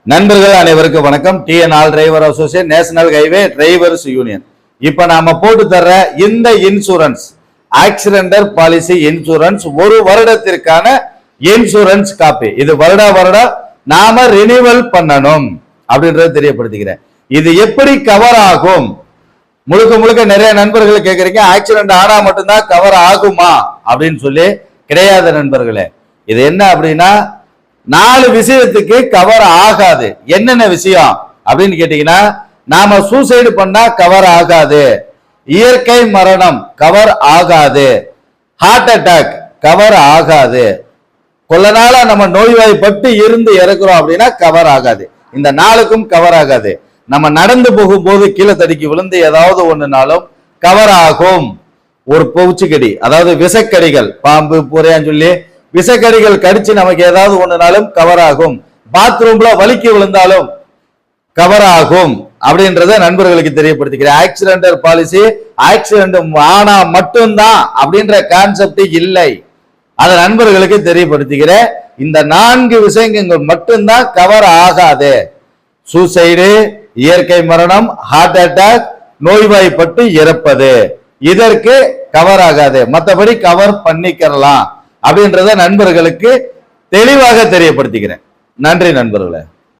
நண்பர்கள் அனைவருக்கும் வணக்கம். TN driver association, national highway drivers union. இப்ப நாம போட்டு தர்ற இந்த இன்சூரன்ஸ் ஆக்சிடென்டல் பாலிசி இன்சூரன்ஸ் ஒரு வருடத்திற்கான இன்சூரன்ஸ் காப்பி. இது வருடம் நாம ரினிவல் பண்ணணும் அப்படின்றத தெரியப்படுத்திக்கிறேன். இது எப்படி கவர் ஆகும்? முழுக்க நிறைய நண்பர்கள் கேட்கறீங்க, ஆக்சிடென்ட் ஆனா மட்டும்தான் கவர் ஆகுமா அப்படின்னு சொல்லி. கிடையாது நண்பர்களே. இது என்ன அப்படின்னா 4 விஷயத்துக்கு கவர் ஆகாது. என்னென்ன விஷயம் அப்படின்னு கேட்டீங்கன்னா, நாம சூசைடு பண்ணா கவர் ஆகாது, இயற்கை மரணம் கவர் ஆகாது, ஹார்ட் அட்டாக் கவர் ஆகாது, கொள்ள நாளா நம்ம நோய்வாய்ப்பட்டு இருந்து இறக்குறோம் அப்படின்னா கவர் ஆகாது. இந்த 4க்கும் கவர் ஆகாது. நம்ம நடந்து போகும்போது கீழே தடுக்கி விழுந்து ஏதாவது ஒண்ணுனாலும் கவர் ஆகும். ஒரு பூச்சிக்கடி, அதாவது விஷக்கடிகள், பாம்பு பூரையான்னு சொல்லி விஷக்கடிகள் கடிச்சு நமக்கு ஏதாவது ஒண்ணுனாலும் கவர் ஆகும். பாத்ரூம்ல வலிக்கு விழுந்தாலும் கவர் ஆகும் அப்படின்றத நண்பர்களுக்கு தெரியப்படுத்திக்கிறேன். ஆக்சிடென்டல் பாலிசி ஆக்சிடென்ட் ஆனா மட்டும்தான் அப்படின்ற கான்செப்ட் இல்லை. அதை நண்பர்களுக்கு தெரியப்படுத்திக்கிறேன். இந்த 4 விஷயங்கள் மட்டும்தான் கவர் ஆகாது. சூசைடு, இயற்கை மரணம், ஹார்ட் அட்டாக், நோய்வாய்ப்பட்டு இறப்பது, இதற்கு கவர் ஆகாது. மற்றபடி கவர் பண்ணிக்கலாம் அப்படின்றத நண்பர்களுக்கு தெளிவாக தெரியப்படுத்திக்கிறேன். நன்றி நண்பர்களே.